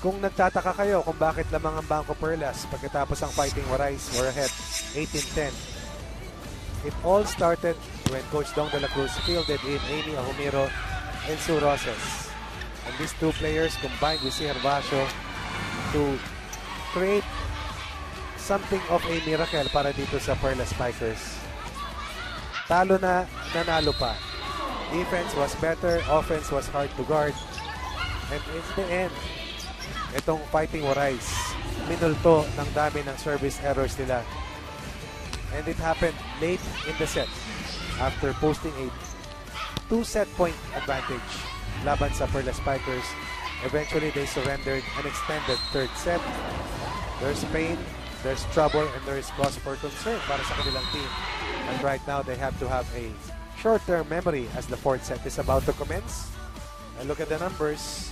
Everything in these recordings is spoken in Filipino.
Kung nagtataka kayo kung bakit lamang ang BanKo-Perlas pagkatapos ang Fighting Warays were ahead 18-10. It all started when Coach Dong de la Cruz fielded in Amy Ahumiro and Sue Roses. And these two players combined with si Herbacio to create something of a miracle para dito sa Perlas Spikers. Talo na, nanalo pa. Defense was better, offense was hard to guard. And in the end, itong Fighting Warays, minulto ng dami ng service errors nila. And it happened late in the set after posting a 2-set point advantage laban sa Perlas Spikers. Eventually, they surrendered an extended third set. There's pain, there's trouble, and there is cause for concern para sa kanilang team. And right now, they have to have a short-term memory as the fourth set is about to commence. And look at the numbers.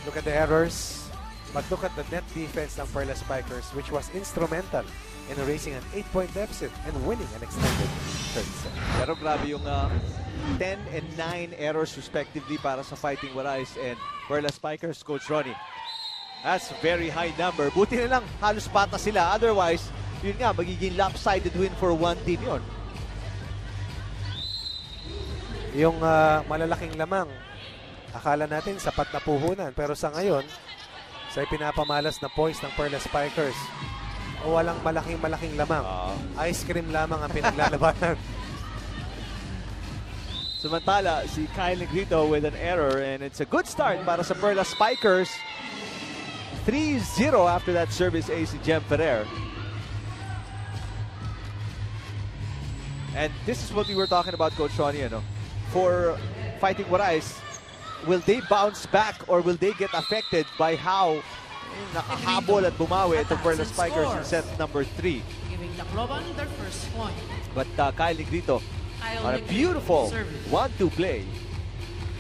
Look at the errors, but look at the net defense ng Perlas Spikers, which was instrumental in erasing an 8-point deficit and winning an extended third set. Pero grabe yung 10 and 9 errors respectively para sa Fighting Warays and Perlas Spikers, Coach Ronnie. That's a very high number. Buti na lang halos patas sila. Otherwise, yun nga, magiging lopsided win for one team yun. Yung malalaking lamang, akala natin sapat na puhunan, pero sa ngayon, sa ipinapamalas na points ng Perlas Spikers, o walang malaking lamang. Ice cream lamang ang pinaglalabanan. Samantala, si Kyle Negrito with an error, and it's a good start para sa Perlas Spikers. 3-0 after that service ace si Jem Ferrer. And this is what we were talking about, Coach Ronnie, ano? For Fighting Warays, will they bounce back or will they get affected by how nakahabol at bumawi itong Perlas Spikers in set number 3? Giving Tacloban their first point. But Kyle Negrito on a beautiful 1-2 play.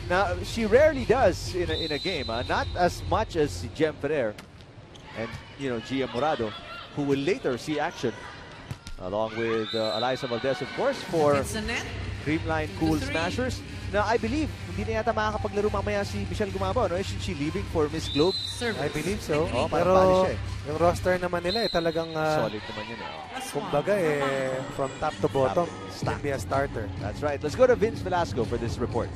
Now, she rarely does in a game, not as much as Jem Ferrer and, you know, Gia Morado, who will later see action along with Eliza Valdez, of course, for Dreamline Cool Smashers. Now, I believe, hindi na yata makakapaglaro mamaya si Michelle Gumabo, no? Isn't she leaving for Miss Globe? I believe so. Oh, pero yung roster naman nila, talagang solid naman yun. kumbaga, from top to bottom, can be a starter. That's right. Let's go to Vince Velasco for this report.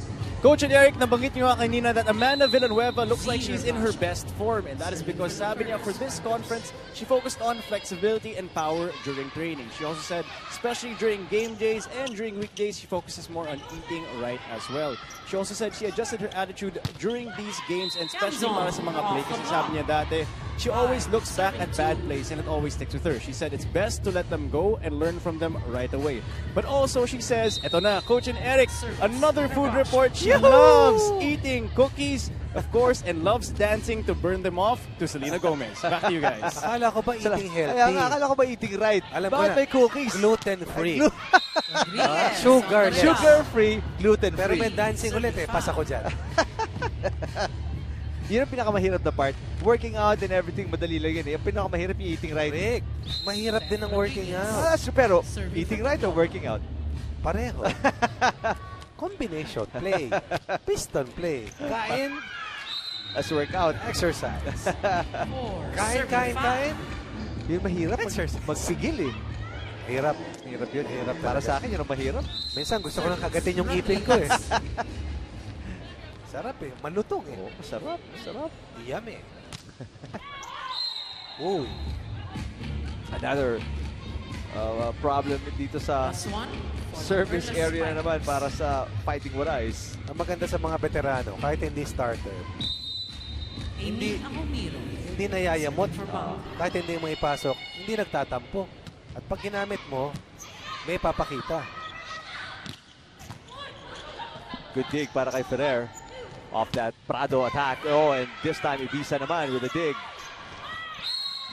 Coach and Eric, nabanggit niyo nga kanina that Amanda Villanueva looks like she's in her best form, and that is because sabi niya for this conference, she focused on flexibility and power during training. She also said, especially during game days and during weekdays, she focuses more on eating right as well. She also said she adjusted her attitude during these games, and especially para sa mga play, kasi sabi niya dati, she always looks back at bad plays and it always sticks with her. She said it's best to let them go and learn from them right away. But also she says, eto na, Coach and Eric, another food report. She loves eating cookies, of course, and loves dancing to burn them off to Selena Gomez. Back to you guys. Akala ko ba eating healthy? Akala ko ba eating right? Alam ko bakit na, may cookies? Gluten-free. Yes. Sugar-free, gluten-free. Pero may dancing ulit pasa ko dyan. Yun ang pinakamahirap na part. Working out and everything, madali lang yun. Ang pinakamahirap yung eating right. Rick, mahirap din ang working out. Pero, eating right or working out? Pareho. Combination play. Piston play. Kain. As workout. Exercise. Kain. Yung mahirap, Exercise. magsigil eh. Hirap. Hirap yun. Hirap Para talaga. sa akin, yun ang mahirap. Minsan gusto ko lang kagatin yung ipin ko eh. Sarap eh. Malutong eh. Oh, masarap. Yummy. Uy. Another problem dito sa service area na naman para sa Fighting Warays. Ang maganda sa mga veterano, kahit hindi starter, hindi nayayamot. Kahit hindi mo ipasok, hindi nagtatampo. At pag ginamit mo, may papakita. Good dig para kay Ferrer. Off that Prado attack. Oh, and this time Ibiza naman with a dig.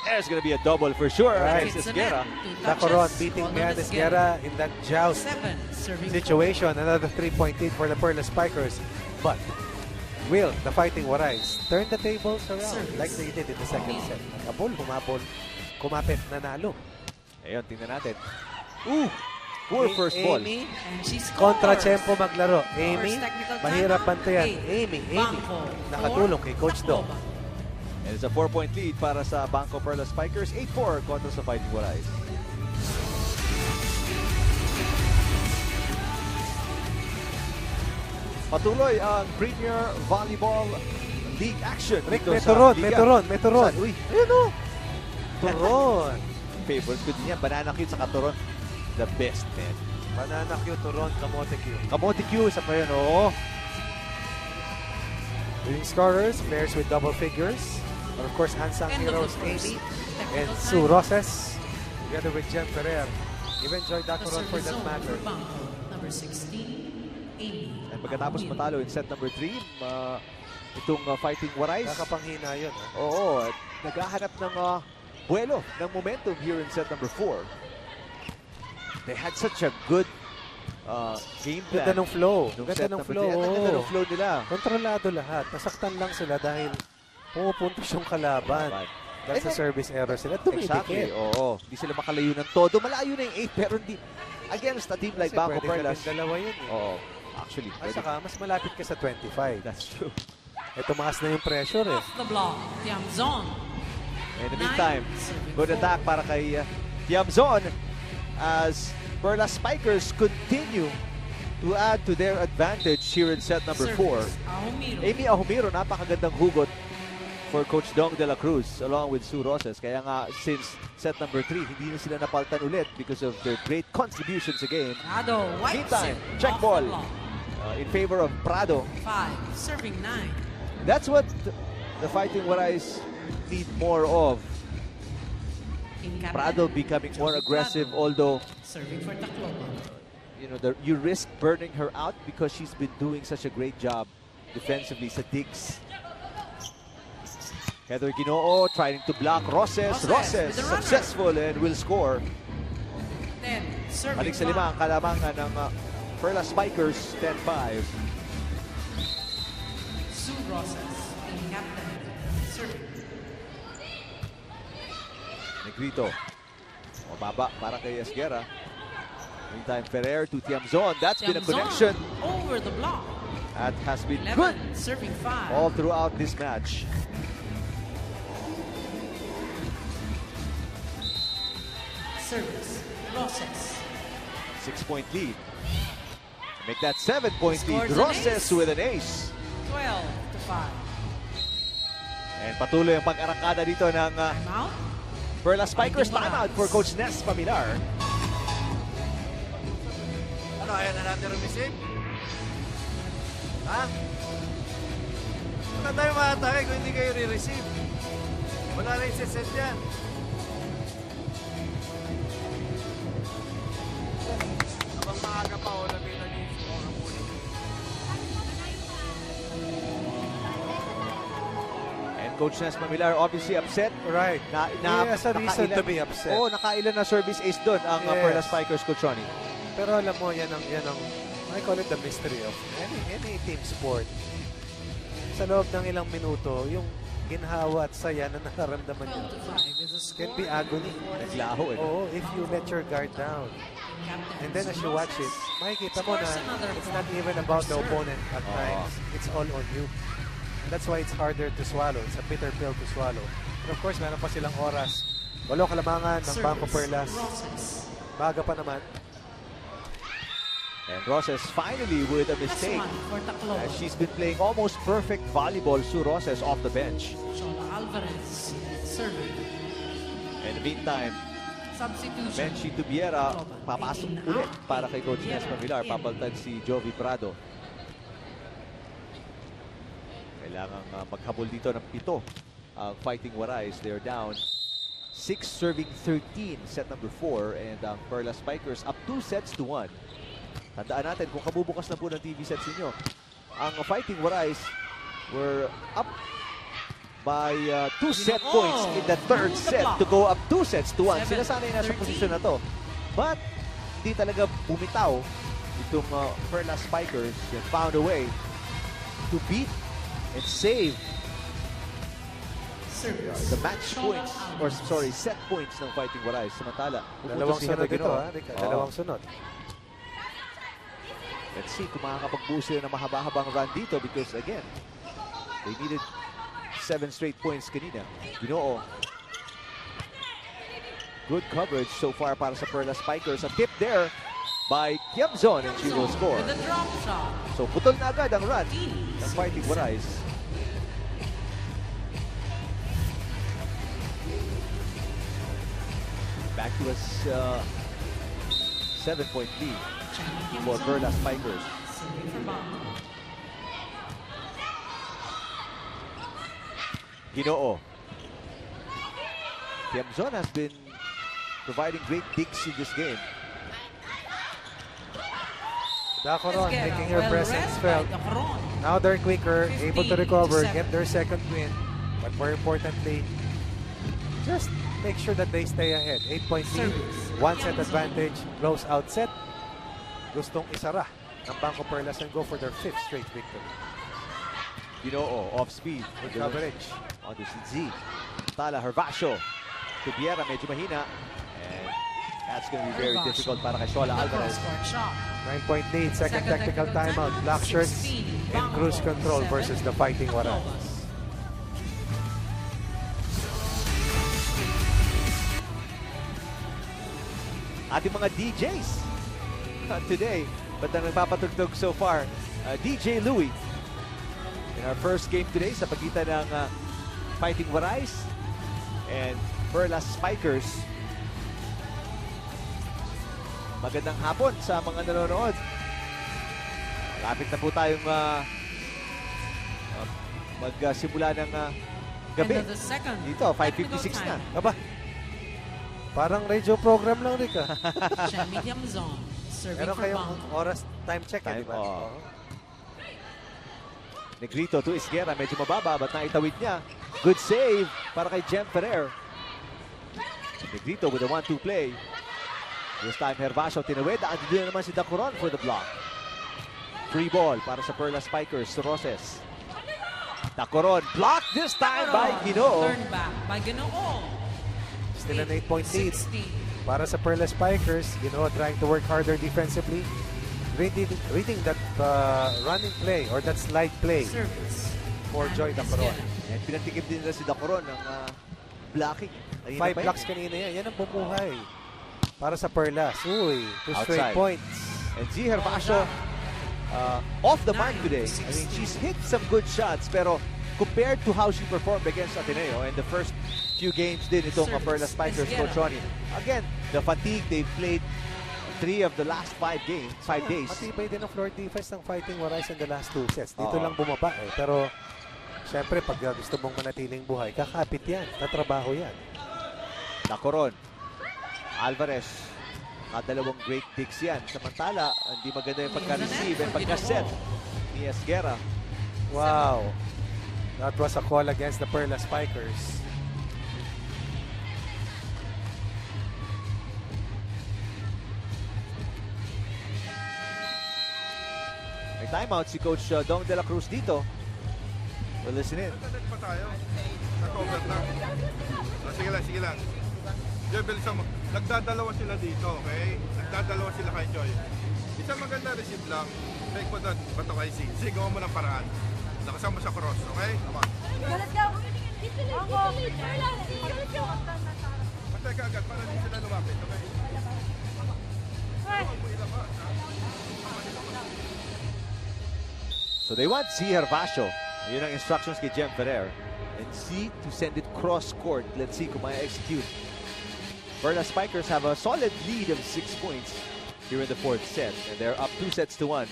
There's going to be a double for sure. Right. Esguerra. Nakoron beating Mian Esguerra in that joust situation. Another 3-point lead for the Perlas Spikers. But will the Fighting Warays turn the tables around like they did in the second set? Nagabol, humabol, kumapit, nanalo. Ayun, tingnan natin. Ooh! Poor first ball. Kontra-tempo maglaro. Amy, mahirap bantayan. Amy, nakatulong kay Coach Dong. And it's a 4-point lead para sa BanKo-Perlas Spikers. 8-4 kontra sa Fighting Warays. Patuloy ang Premier Volleyball League action. Rick, dito may sa turon, Liga. may turon, may turon. Saan? Uy, Ayun o. Turon. favorite ko din yan. Banana Q sa turon. The best, man. Banana Q, turon, kamote Q. Kamote Q, isa pa yun, oh. Leading scorers, players with double figures. And of course, unsung End of heroes, the first. Amy and Technical Sue time. Roses, together with Jem Ferrer. Even Joy The Dacoron for service that zone matter. for BanKo. Number 16, Amy. And pagkatapos matalo in set number 3, itong Fighting Warays. Kakapanghina yun. Ha? Oo, at naghahanap ng buwelo, ng momentum here in set number 4. They had such a good game plan. Ganda ng flow. Nung Ganda set ng number flow. 3. Ang ganda ng Oo. flow nila. Kontrolado lahat. Nasaktan lang sila dahil pumupuntos yung kalaban. Dahil sa service error sila. Exactly, Dumidikit. oo. Hindi sila makalayo ng todo. Malayo na yung 8, pero hindi. Against a team like Kasi pwede BanKo-Perlas. gawin dalawa yun. Eh. Oo, actually. At Pwede. saka, mas malapit ka sa 25. That's true. Tumaas na yung pressure eh. Off the block, Tiamzon. In the meantime, Serving good forward. attack para kay Tiamzon as Perlas Spikers continue to add to their advantage here in set number 4. Service, Ahumiro. Amy Ahumiro, napakagandang hugot for Coach Dong de la Cruz along with Sue Roses. Kaya nga, since set number 3, hindi na sila napaltan ulit because of their great contributions sa game. Prado, white Meantime, serve, check off ball the block. in favor of Prado. 5, serving 9. That's what the Fighting Warays need more of. In captain, Prado becoming more aggressive, although serving for Tacloban. you risk burning her out because she's been doing such a great job defensively sa digs. Heather Ginoo trying to block Roses. Roses Roses with the runner. successful and will score. 10, serving Balik sa lima ang 5. kalamangan ng Perlas Spikers, 10-5. Sue Roses, in captain, serving. Negrito. Mababa para kay Esguerra. Meantime, Ferrer to Tiamzon. That's been a Tiamzon, connection over the block. that has been 11, good serving 5. all throughout this match. Service, Roses. 6-point lead. Make that 7-point lead. Scores an Roses ace. with an ace. 12 to 5. And patuloy ang pag-arangkada dito ng Timeout. Perlas Spikers. Fighting Timeout for Warays. Coach Nes Pamilar. Ano, ayaw na natin receive? Ha? Wala tayo maatake kung hindi kayo re-receive. Wala na yung set yan. Habang maaga pa, wala kayo nag-i-score ang muli. And Coach Nes Pamilar obviously upset. Right. He has a reason to be upset. Oh, nakailan na service ace doon ang Yes. Perlas Spikers, Coach Ronnie. Pero alam mo, yan ang, I call it the mystery of any team sport. Sa loob ng ilang minuto, yung ginhawa at saya na nakaramdaman 12 nyo to 5 is the score. can be agony. Naglaho eh. Oo, if you let your guard down. Captain And then as you watch it, makikita mo na Scores another it's not point. even about the Serve. opponent at Oo. times. It's all on you. And that's why it's harder to swallow. It's a bitter pill to swallow. And of course, meron pa silang oras. 8 kalamangan ng Service, BanKo-Perlas. Roses. Baga pa naman. And Roses finally with a Plus mistake. 1 for Tacloban. As she's been playing almost perfect volleyball, Sue Roses off the bench. Shola Alvarez, serving. In the meantime, Substitution. Menchi Tubiera Tacloban, papasok 18 ulit out. para kay Coach Nes Tubiera Pamilar. in. Papaltan si Jovi Prado. Kailangan maghabol dito ng 7 ang Fighting Warays. They're down 6 serving 13, set number 4. And ang Perlas Spikers up 2 sets to 1. Tandaan natin kung kabubukas na po ng TV sets ninyo. Ang Fighting Warays were up by 2 set points in the third set to go up 2 sets to 1. Sila sana'y nasa 7-13. posisyon na to. But hindi talaga bumitaw itong Perlas Spikers and found a way to beat and save Service. the match Shola points, Alvarez. or sorry, set points ng Fighting Warays. Samantala, pupunta Dalawang si sunod Heather ito, Ginoo. ha? Rica? Oo. Dalawang sunod. Let's see kung makakapag-buo sila ng mahaba-habang run dito because again, they needed 7 straight points kanina. Ginoo. Good coverage so far para sa Perlas Spikers. A tip there by Tiamzon and she will score. With a drop shot. So putol na agad ang run ng Fighting Warays. Back to a 7-point lead for Perlas Spikers. Serving for BanKo. Ginoo. Tiamzon has been providing great digs in this game. Dacoron Esguerra, making her well presence read by felt. Dacoron. Now they're quicker, able to 15 recover, to 7. get their second win. But more importantly, just make sure that they stay ahead. 8-point lead, Service. 1 set advantage, close out set. Gustong isara ng BanKo-Perlas and go for their 5th straight victory. Ginoo off speed. Good coverage. On to Z. Tala Hervasio. Tubiera medyo mahina. And that's going to be very Hervasio. difficult para kay Shola The Alvarez. cross-court shot. 9-point lead, second tactical timeout. Black shirts 16, and cruise BanKo, control 7, versus the Fighting Warays. Tacloban. Ating mga DJs today, but ang nagpapatugtog so far, DJ Louie. In our first game today sa pagitan ng Fighting Warays and Perlas Spikers. Magandang hapon sa mga nanonood. Malapit na po tayong magsimula ng gabi. End of the second Dito, 5:56 na. technical Aba, parang radio program lang rin ka. time. Shami Tiamzon. Serving Meron for kayong BanKo. oras, time check, Time, di ba? oo. Oo. Negrito to Esguerra, medyo mababa, but naitawid niya. Good save para kay Jem Ferrer. Negrito with a 1-2 play. This time, Hervasio tinawid. Andito na naman si Dacoron for the block. Free ball para sa Perlas Spikers. Roses. Dacoron blocked this time by Ginoo. Turn back by Ginoo. Still an 8-point lead 16. para sa Perlas Spikers. Trying to work harder defensively. Reading that running play or that slide play Service. for Joy Dacoron. And pinantikip din nila si Dacoron ng blocking. Kanina 5 pa blocks kanina yan. Yan ang bumuhay para sa Perlas. Uy, 2 straight Outside. points. And si Hervasio off the mark today. I mean, she's hit some good shots, pero compared to how she performed against Ateneo and the first few games din itong Perlas Spikers, Coach Ronnie. Again, the fatigue, they've played 3 of the last 5 games, 5 days. Matibay din ang floor defense ng Fighting Warays in the last 2 sets. Dito Oo. lang bumaba eh. Pero, syempre, pag gusto mong manatiling buhay, kakapit yan. Tatrabaho yan. Dacoron. Alvarez. Dalawang great digs yan. Samantala, hindi maganda yung pagka-receive and pagka-set ni Esguerra. Wow. That was a call against the Perlas Spikers. May timeout si Coach Dong de la Cruz dito. We'll listen in. Nagtanet pa tayo. Nag-over na. Sige lang, sige lang. Joy, bilisan mo. Nagdadalawa sila dito, okay? Nagdadalawa sila kay Joy. Isang maganda receive lang. Take mo doon, bato kay C. C, gawa mo ng paraan. Nakasama sa cross, okay? Come on. Let's go. Patay ka agad para hindi sila lumapit, okay? Huwag mo ilabas, ha? So they want C. Hervasio. Yun ang instructions kay Jem Ferrer. And C to send it cross court. Let's see kung ma-execute. Perlas Spikers have a solid lead of 6 points here in the 4th set. And they're up 2 sets to 1.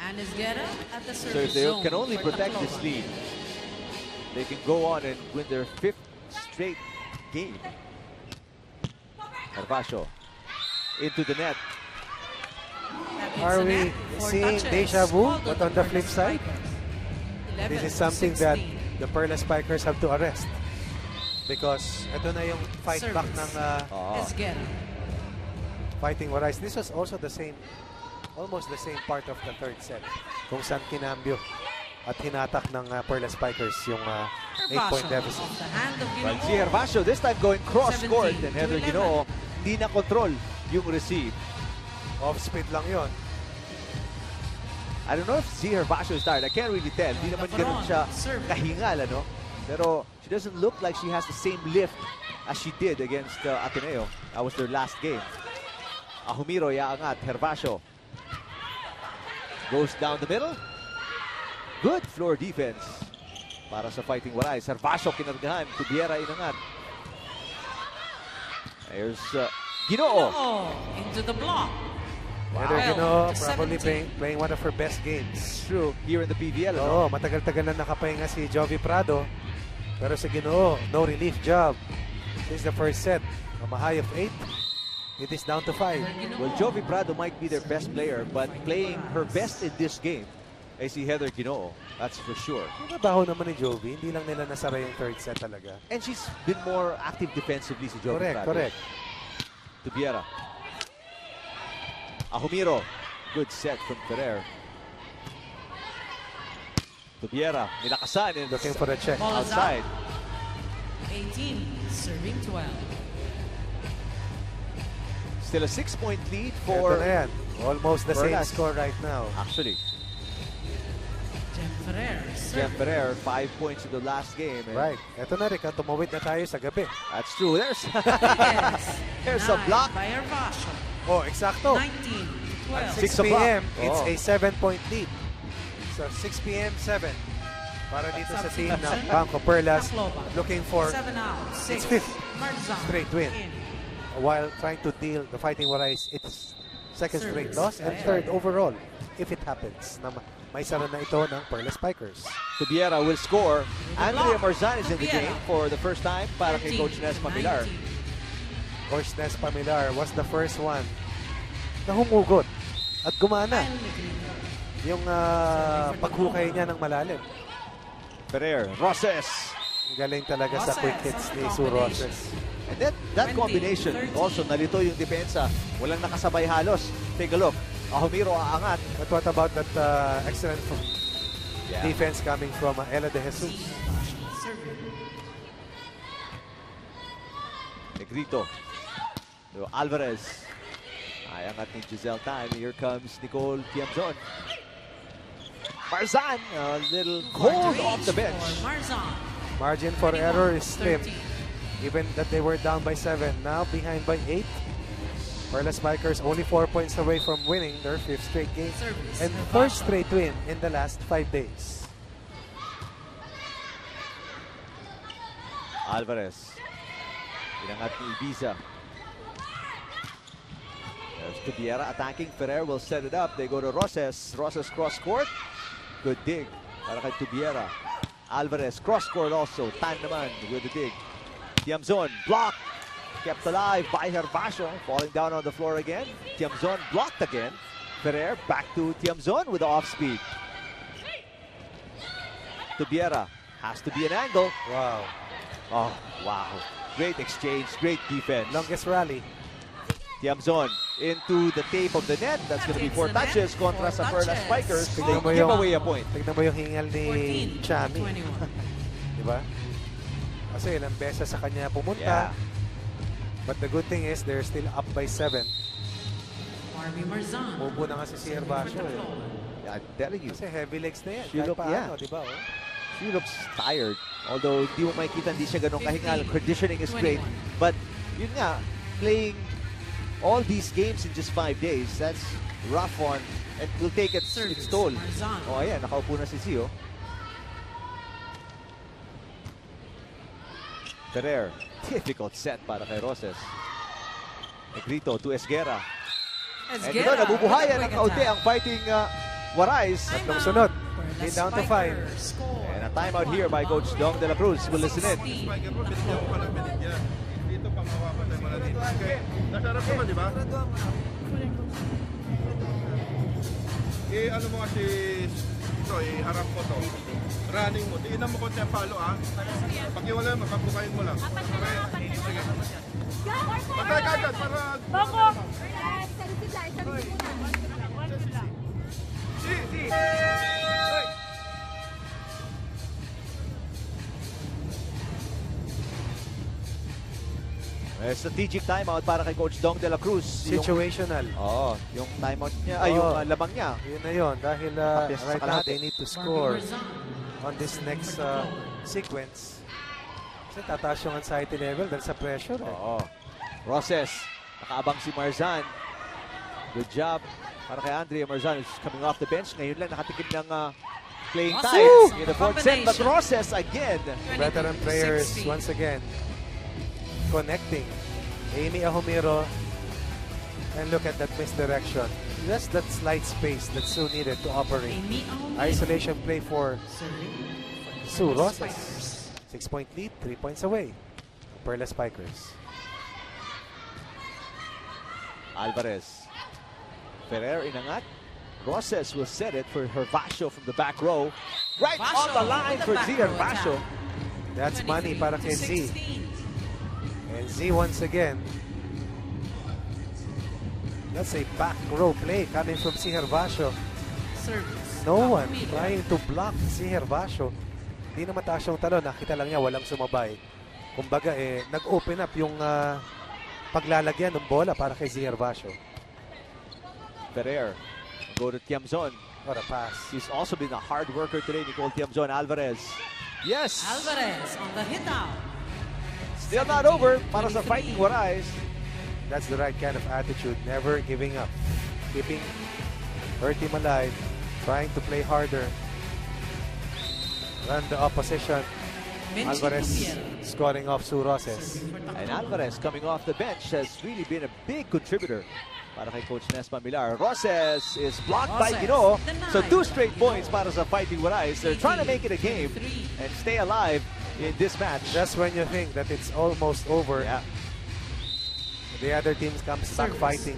And Esguerra at the So service if they zone can only for protect this Tacloban. lead, they can go on and win their 5th straight game. Hervasio into the net. That hits Are the we net for seeing touches. deja vu? Called But on on the Perlas flip side, Spikers. this 11 is something that 16. the Perlas Spikers have to arrest. Because ito na yung fight back Service. ng Esguerra. Fighting Warays. This was also the same, almost the same part of the 3rd set. Kung saan kinambyo at hinatak ng Perlas Spikers yung 8-point Hervasio deficit. off the hand of But Ginoo. si Hervasio this time going cross 17 court. And to Heather 11. Ginoo di na control yung receive. Off-speed lang yon. I don't know if si Hervasio is tired. I can't really tell. Di naman ganun siya Serve. kahingal, ano? Pero she doesn't look like she has the same lift as she did against Ateneo. That was their last game. Ahumiro iaangat, Hervasio goes down the middle. Good floor defense para sa Fighting Warays. Hervasio kinargahan, Tubiera inangat. There's Ginoo. Into the block. Pero Wow. Ginoo, To probably 17. playing one of her best games. True, here in the PVL. Oo, matagal-tagal na nakapahinga si Jovi Prado. Pero si Ginoo, no relief job. Since the first set, from a high of 8, it is down to 5. Well, Jovi Prado might be their best player, but playing her best in this game ay si Heather Ginoo. That's for sure. Yung trabaho naman ni Jovi, hindi lang nila nasara yung third set talaga. And she's been more active defensively si Jovi Correct, Prado. correct. Tubiera. Ahumiro. Good set from Ferrer. Tubiera. Nilakasan and Looking for a check. Ball is outside. 18, serving 12. Still a 6-point lead Ito for... na yan. Almost the same Perlas. score right now. Actually, Jem Ferrer, Jem serving. Ferrer, 5 points in the last game. And Right. Ito na, Rick. Tumawid na tayo sa gabi. that's true. There's, Yes. there's a 9 block. by Hervasio. Oh, eksakto. 19, 12. 6 6 o'clock. p.m., it's Oh. a 7-point lead. So 6 p.m., 7. Para dito sa team ng BanKo-Perlas, Tacloban. looking for 7 out. 6. fifth Marzan. straight win. In. while trying to deal the Fighting Warays its second straight Service. loss and third overall if it happens na may sara na ito ng Perlas Spikers. Tubiera will score. Andrea Marzan is in the Tubiera. game for the first time para kay 13, Coach Nes Pamilar. 19. Coach Nes Pamilar was the first one na humugot at gumana yung paghukay niya ng malalim. Ferrer, Roses. Galing talaga sa Roses, quick hits ni combination. Sue Roses. And that 20, combination 30. also nalito yung depensa. Walang nakasabay halos. Take a look. Ahumiro aangat. But what about that excellent Yeah. defense coming from Ella De Jesus? Serving. Negrito. So, Alvarez. Ay, angat ni Giselle Tan. Here comes Nicole Tiamzon. Marzan, a little cold off the bench. For Marzan. Margin for error is slim. 30. Even that they were down by 7, now behind by 8. Perlas Spikers only 4 points away from winning their 5th straight game Service. and third straight win in the last 5 days. Alvarez. Inangat ni Ibiza. There's Tubiera attacking. Ferrer will set it up. They go to Roses. Roses cross court. Good dig para kay Tubiera. Alvarez cross court also. Tan naman with the dig. Tiamzon blocked. Kept alive by Hervasio. Falling down on the floor again. Tiamzon blocked again. Ferrer back to Tiamzon with the off speed. Tubiera has to be an angle. Wow. Oh, wow. Great exchange, great defense. Longest rally. Tiamzon into the tape of the net. That's going to be 4 touches kontra sa Perlas Spikers. They Tignan mo give yung- away a point. Tignan mo yung hingal ni 14, Chami. 21. Diba? Kasi ilang beses sa kanya pumunta. Yeah. But the good thing is they're still up by 7. Marby Marzan. Mubo na kasi si Hervasio eh. I'm telling you, Kasi heavy legs na yan. She Kahit look- paano, yeah. diba? Oh? she looks tired. Although, di mo makikita, hindi siya ganun kahingal. Conditioning is great. 21. But, yun nga, playing all these games in just 5 days, that's rough one. And will take its Service. toll. Marzan. Oh, ayan, nakaupo na si Zio. Ferrer, difficult set para kay Roses. Negrito to Esguerra. And ito, nabubuhayan ng kaunti ang Fighting Warays. Tatlong sunod. Lead down to 5. And a timeout here by Coach Dong De La Cruz. We'll listen in. Spiker mo, binigyan ko pa ng binigyan. Dito pang hawakan tayo mga dito. Okay. Nasarap naman, di ba? Ano mo nga si harap mo to. Running mo. Tingnan mo konti ang palo, ah. Pakiwala mo, papukayin mo lang. Okay. Sige. Patay ka agad para... BanKo! Si. Strategic timeout para kay Coach Dong De La Cruz. Situational. Yung timeout niya, ay yung labang niya. Yun na yun. Dahil Kapis sa right now kalahati. they need to score on this next sequence. Kasi tataas yung anxiety level dahil sa pressure. Oo. Roses. Nakaabang si Marzan. Good job para kay Andrea Marzan, who's coming off the bench. Ngayon lang nakatikim ng playing time in the fourth set. But Roses again. Veteran players once again connecting. Amy Ahumiro. And look at that misdirection. Just that slight space that's so needed to operate. Isolation play for Sue Roses. 6-point lead, 3 points away. Perlas Spikers. Alvarez. Ferrer inangat. Roses will set it for Hervasio from the back row. Right on the line for Z Hervasio. That's money para kay Z. And Z once again. That's a back row play coming from si Hervasio. No one trying to block si Hervasio. Hindi na mataas yung talon. Nakita lang niya walang sumabay. Kumbaga nag-open up yung paglalagyan ng bola para kay Z Hervasio. Ferrer. Go to Tiamzon. What a pass. He's also been a hard worker today, Nicole Tiamzon. Alvarez. Yes! Alvarez on the hit out. Still not over para sa Fighting Warays. That's the right kind of attitude. Never giving up. Keeping her team alive. Trying to play harder. Run the opposition. Alvarez scoring off Sue Roses. And Alvarez coming off the bench has really been a big contributor para kay Coach Nespa Millar. Roses is blocked by Ginoo. So 2 straight points para sa Fighting Warays. They're trying to make it a game and stay alive in this match. Just when you think that it's almost over, Yeah. the other team comes back fighting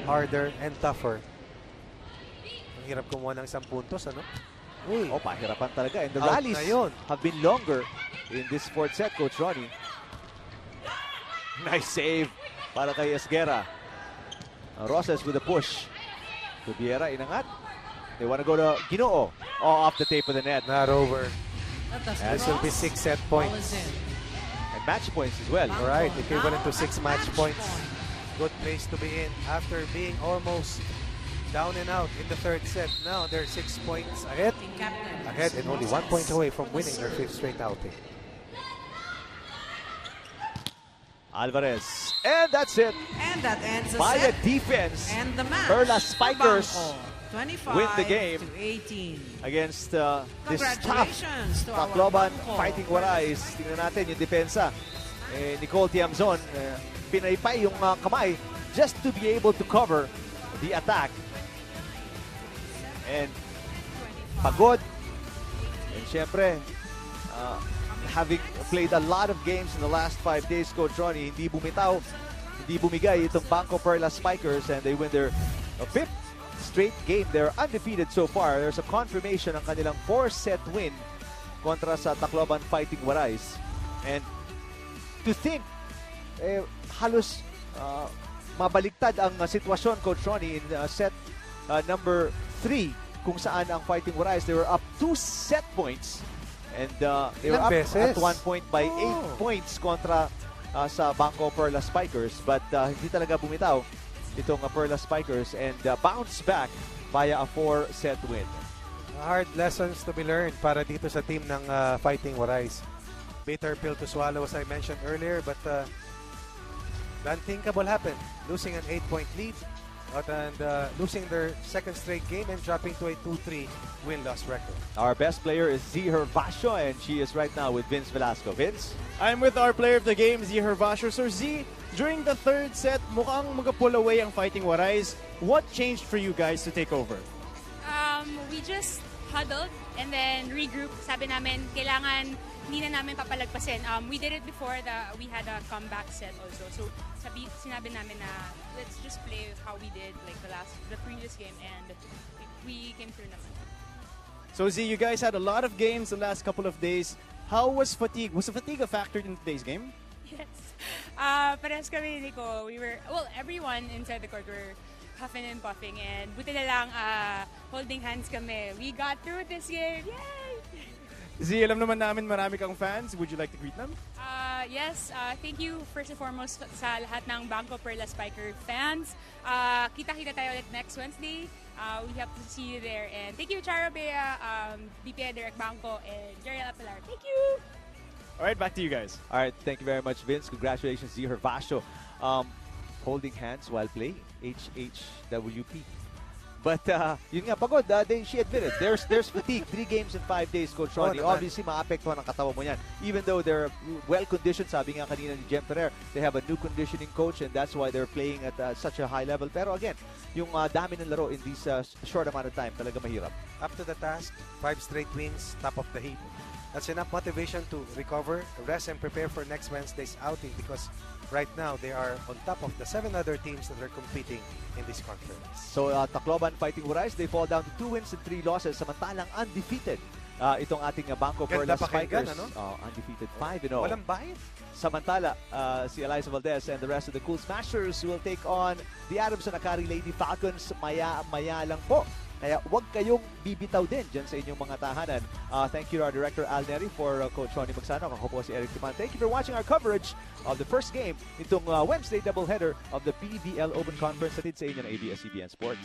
harder and tougher. Ang hirap kumuha ng 1 puntos, ano? Uy, Oh, pahirapan talaga. And the Out rallies na yun. have been longer in this fourth set, Coach Ronnie. Nice save para kay Esguerra. Roses with a push. Tubiera inangat. They want to go to Ginoo. Oh, off the tape of the net. not over. This will be 6 set points. And match points as well. All right, equivalent to 6 match points. Good place to be in after being almost down and out in the 3rd set. Now they're 6 points ahead and only 1 point away from winning their 5th straight outing. Alvarez. And that's it. And that ends the By set. a defense And the match. Perlas Spikers for BanKo, 25 win the game to 18. against this tough Congratulations to our Tacloban BanKo. Fighting Warays. Tingnan natin yung depensa. Nicole Tiamzon, pinaypay yung kamay just to be able to cover the attack. And pagod. And syempre, having played a lot of games in the last 5 days, Coach Ronnie, hindi bumitaw, hindi bumigay itong BanKo-Perlas Spikers, and they win their 5th straight game. They're undefeated so far. There's a confirmation ng kanilang 4-set win kontra sa Tacloban Fighting Warays. And to think, halos mabaligtad ang sitwasyon, Coach Ronnie, in set number 3, kung saan ang Fighting Warays, they were up 2 set points. And they were up at 1 point by 8 points kontra sa BanKo-Perlas Spikers. But hindi talaga bumitaw itong Perlas Spikers and bounce back via a 4-set win. Hard lessons to be learned para dito sa team ng Fighting Warays. Bitter pill to swallow as I mentioned earlier, but the unthinkable happened. Losing an 8-point lead and losing their 2nd straight game and dropping to a 2-3 win-loss record. Our best player is Z Hervasio, and she is right now with Vince Velasco. Vince? I'm with our player of the game, Z Hervasio. So Z, during the 3rd set, mukhang mag-pull away ang Fighting Warays. What changed for you guys to take over? We just huddled and then regroup. Sabi namin, kailangan hindi na namin papalagpasin. We did it before, we had a comeback set also. So sinabi namin na let's just play how we did like the previous game, and we came through naman. So Z, you guys had a lot of games the last couple of days. How was fatigue? Was the fatigue a factor in today's game? Yes. Parehas kami, Nico. Everyone inside the court were huffing and puffing, and buti na lang holding hands kami. We got through this game. Yay! Z, alam naman namin marami kang fans. Would you like to greet them? Yes, thank you first and foremost sa lahat ng BanKo-Perlas Spiker fans. Kita-kita tayo ulit next Wednesday. We hope to see you there. And thank you, Charo Bea, BPA Direct BanKo, and Jeriel Apilar. Thank you! All right, back to you guys. All right, thank you very much, Vince. Congratulations, Zihar Vasho. Holding hands while playing HHWP. But yun nga, pagod. She admitted there's fatigue. 3 games in 5 days, Coach Ronnie. naman. Obviously, maapektuhan ang katawan mo yan. Even though they're well-conditioned, sabi nga kanina ni Jem Ferrer, they have a new conditioning coach and that's why they're playing at such a high level. Pero again, yung dami ng laro in this short amount of time, talaga mahirap. Up to the task, 5 straight wins, top of the heap. That's enough motivation to recover, rest, and prepare for next Wednesday's outing because right now they are on top of the 7 other teams that are competing in this conference. So Tacloban fighting Warays, they fall down to 2 wins and 3 losses. Samantalang undefeated itong ating BanKo-Perlas pakinggan, Spikers. ano? Undefeated 5-0. Walang bayad. Samantala, si Eliza Valdez and the rest of the Cool Smashers will take on the Adams and Akari Lady Falcons. Maya lang po. Kaya huwag kayong bibitaw din dyan sa inyong mga tahanan. Thank you to our Director Al Neri for Coach Ronnie Magsano. Ako po si Eric Timan. Thank you for watching our coverage of the first game itong Wednesday doubleheader of the PVL Open Conference sa inyo ng ABS-CBN Sports.